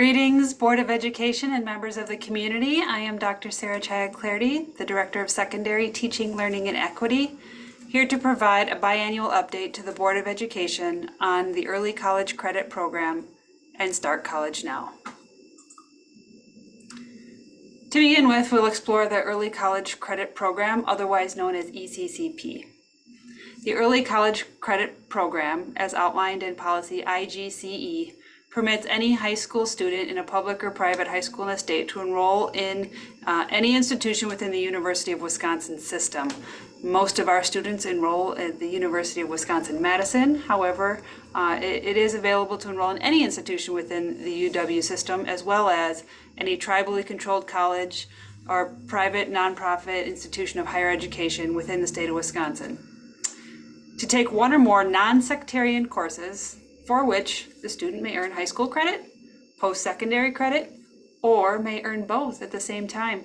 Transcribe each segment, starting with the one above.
Greetings, Board of Education and members of the community. I am Dr. Sarah Chaja-Clardy, the Director of Secondary Teaching, Learning, and Equity, here to provide a biannual update to the Board of Education on the Early College Credit Program and Start College Now. To begin with, we'll explore the Early College Credit Program, otherwise known as ECCP. The Early College Credit Program, as outlined in policy IGCE, permits any high school student in a public or private high school in the state to enroll in any institution within the University of Wisconsin system. Most of our students enroll at the University of Wisconsin-Madison. However, it is available to enroll in any institution within the UW system, as well as any tribally controlled college or private nonprofit institution of higher education within the state of Wisconsin. To take one or more non-sectarian courses for which the student may earn high school credit, post-secondary credit, or may earn both at the same time.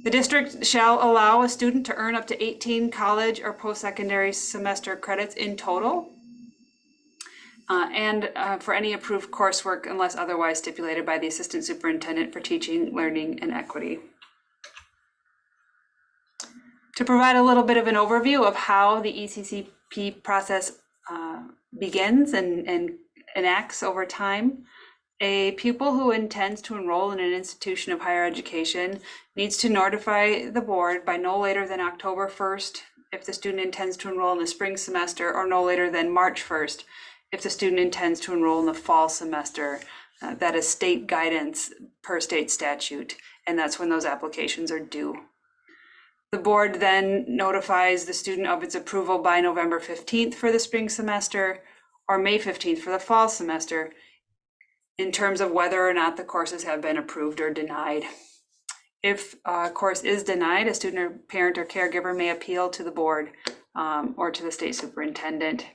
The district shall allow a student to earn up to 18 college or post-secondary semester credits in total, and for any approved coursework unless otherwise stipulated by the Assistant Superintendent for Teaching, Learning, and Equity. To provide a little bit of an overview of how the ECCP process begins and enacts over time, a pupil who intends to enroll in an institution of higher education needs to notify the board by no later than October 1st if the student intends to enroll in the spring semester, or no later than March 1st if the student intends to enroll in the fall semester. That is state guidance per state statute, and that's when those applications are due. The board then notifies the student of its approval by November 15th for the spring semester or May 15th for the fall semester in terms of whether or not the courses have been approved or denied. If a course is denied, a student or parent or caregiver may appeal to the board or to the state superintendent.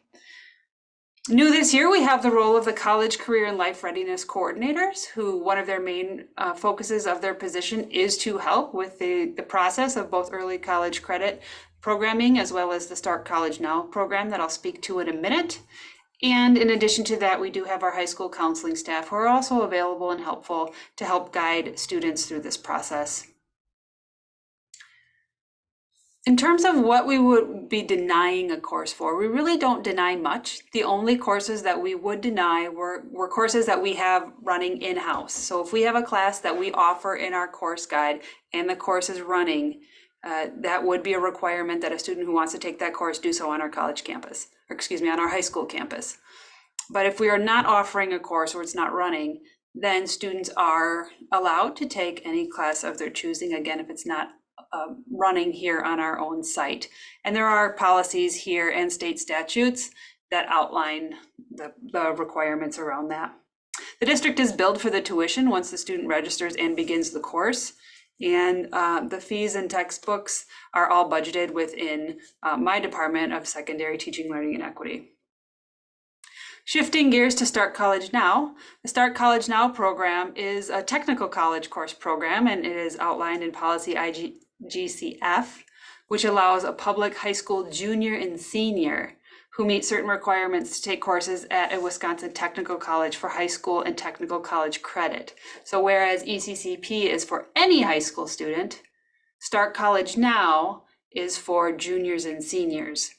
New this year, we have the role of the College Career and Life Readiness Coordinators, who one of their main focuses of their position is to help with the process of both early college credit programming as well as the Start College Now program that I'll speak to in a minute. And in addition to that, we do have our high school counseling staff who are also available and helpful to help guide students through this process. In terms of what we would be denying a course for, we really don't deny much. The only courses that we would deny were courses that we have running in-house. So if we have a class that we offer in our course guide and the course is running, that would be a requirement that a student who wants to take that course do so on our college campus, or excuse me, on our high school campus. But if we are not offering a course or it's not running, then students are allowed to take any class of their choosing, again, if it's not running here on our own site. And there are policies here and state statutes that outline the requirements around that. The district is billed for the tuition once the student registers and begins the course. And the fees and textbooks are all budgeted within my Department of Secondary Teaching, Learning, and Equity. Shifting gears to Start College Now, the Start College Now program is a technical college course program, and it is outlined in policy IGCF, which allows a public high school junior and senior who meet certain requirements to take courses at a Wisconsin technical college for high school and technical college credit. So whereas ECCP is for any high school student, Start College Now is for juniors and seniors.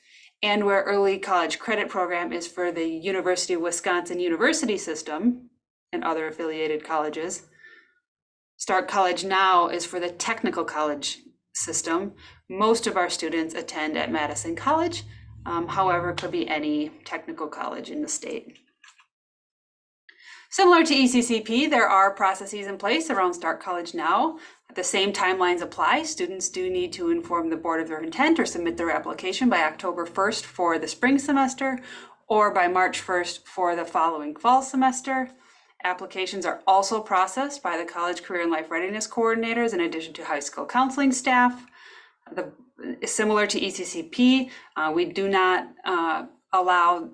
And where Early College Credit Program is for the University of Wisconsin University System and other affiliated colleges, Start College Now is for the technical college system. Most of our students attend at Madison College, however, it could be any technical college in the state. Similar to ECCP, there are processes in place around Start College Now. The same timelines apply. Students do need to inform the board of their intent or submit their application by October 1st for the spring semester or by March 1st for the following fall semester. Applications are also processed by the College Career and Life Readiness Coordinators in addition to high school counseling staff. Similar to ECCP, we do not allow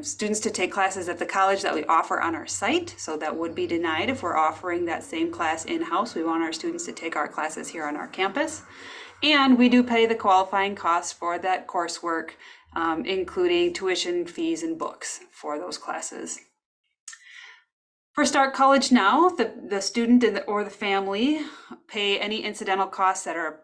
students to take classes at the college that we offer on our site. So that would be denied if we're offering that same class in-house. We want our students to take our classes here on our campus. And we do pay the qualifying costs for that coursework, including tuition, fees, and books for those classes. For Start College Now, the student or the family pay any incidental costs that are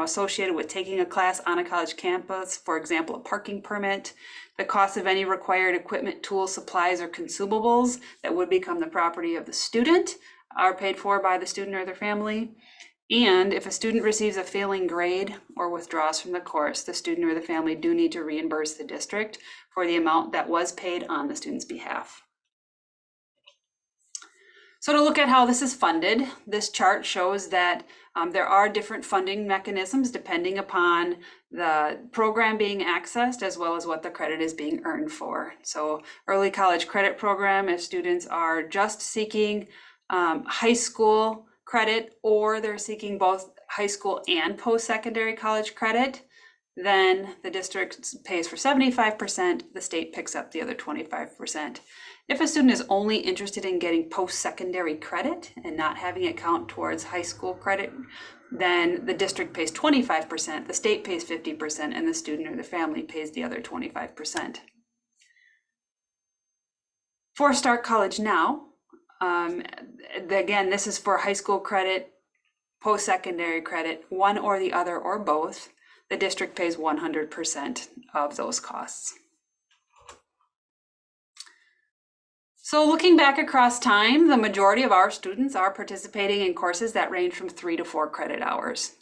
associated with taking a class on a college campus, for example, a parking permit, the cost of any required equipment, tools, supplies, or consumables that would become the property of the student are paid for by the student or their family. And if a student receives a failing grade or withdraws from the course, the student or the family do need to reimburse the district for the amount that was paid on the student's behalf. So to look at how this is funded, this chart shows that there are different funding mechanisms depending upon the program being accessed as well as what the credit is being earned for. So early college credit program, if students are just seeking high school credit or they're seeking both high school and post-secondary college credit, then the district pays for 75%, the state picks up the other 25%. If a student is only interested in getting post-secondary credit and not having it count towards high school credit, then the district pays 25%, the state pays 50%, and the student or the family pays the other 25%. For Start College Now, again, this is for high school credit, post-secondary credit, one or the other or both. The district pays 100% of those costs. So looking back across time, the majority of our students are participating in courses that range from 3 to 4 credit hours.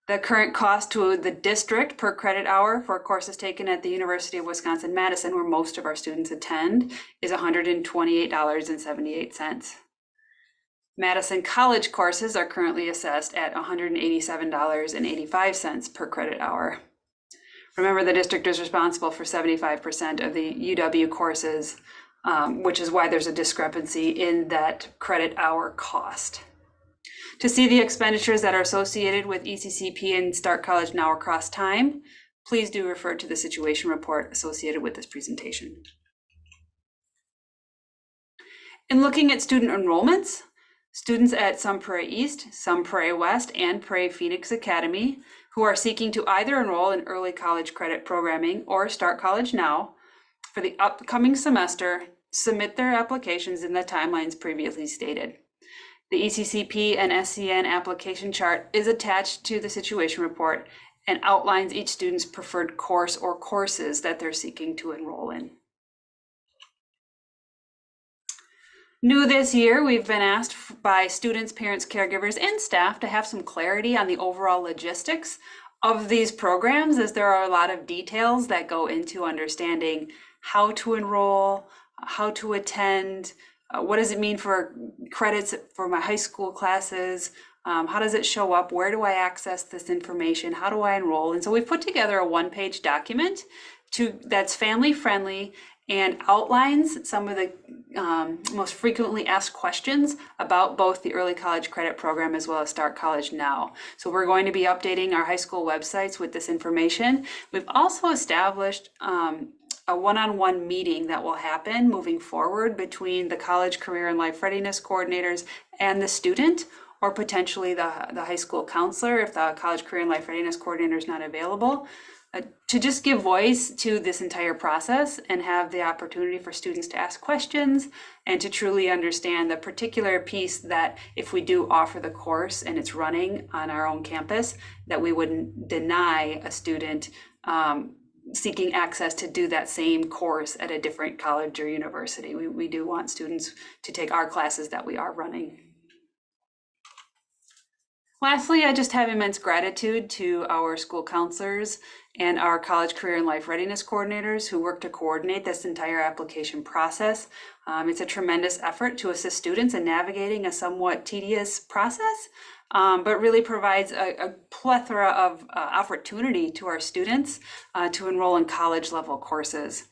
The current cost to the district per credit hour for courses taken at the University of Wisconsin-Madison, where most of our students attend, is $128.78. Madison College courses are currently assessed at $187.85 per credit hour. Remember, the district is responsible for 75% of the UW courses, which is why there's a discrepancy in that credit hour cost. To see the expenditures that are associated with ECCP and Start College Now across time, please do refer to the situation report associated with this presentation. In looking at student enrollments, students at Sun Prairie East, Sun Prairie West, and Prairie Phoenix Academy who are seeking to either enroll in early college credit programming or Start College Now for the upcoming semester submit their applications in the timelines previously stated. The ECCP and SCN application chart is attached to the situation report and outlines each student's preferred course or courses that they're seeking to enroll in. New this year, we've been asked by students, parents, caregivers, and staff to have some clarity on the overall logistics of these programs, as there are a lot of details that go into understanding how to enroll, how to attend, what does it mean for credits for my high school classes, how does it show up, where do I access this information, how do I enroll? And so we've put together a one-page document that's family-friendly and outlines some of the most frequently asked questions about both the early college credit program as well as Start College Now. So we're going to be updating our high school websites with this information. We've also established a one-on-one meeting that will happen moving forward between the college career and life readiness coordinators and the student, or potentially the high school counselor if the college career and life readiness coordinator is not available, to just give voice to this entire process and have the opportunity for students to ask questions and to truly understand the particular piece that if we do offer the course and it's running on our own campus, that we wouldn't deny a student seeking access to do that same course at a different college or university. We do want students to take our classes that we are running. Lastly, I just have immense gratitude to our school counselors and our college career and life readiness coordinators who work to coordinate this entire application process. It's a tremendous effort to assist students in navigating a somewhat tedious process, but really provides a plethora of opportunity to our students to enroll in college level courses.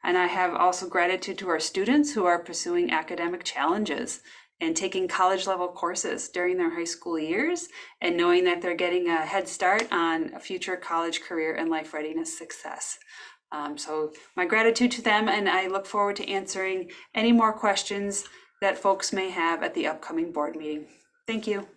And I have also gratitude to our students who are pursuing academic challenges and taking college level courses during their high school years and knowing that they're getting a head start on a future college career and life readiness success. So my gratitude to them, and I look forward to answering any more questions that folks may have at the upcoming board meeting. Thank you.